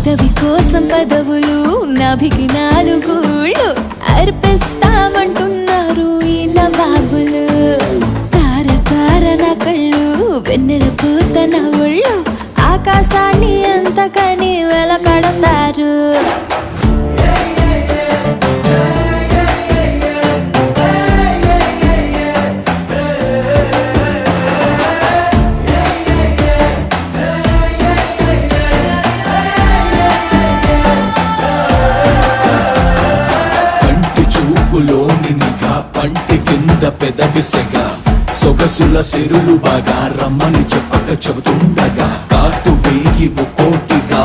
పెదవి కోసం పదవులు నాభికి నాలుగుళ్ళు అర్పిస్తామంటున్నారు ఈ నవాబులు. తార తార నా కళ్ళు వెన్నెల పూత నా ఒళ్ళు ఆకాశాన్ని అంతకని వెలకడతారు. పంటి కింద పెదవిసెగా సొగసుల సిరులు బాగా రమ్మని చెప్పక చెబుతుండగా కాటు వేయి కోటిగా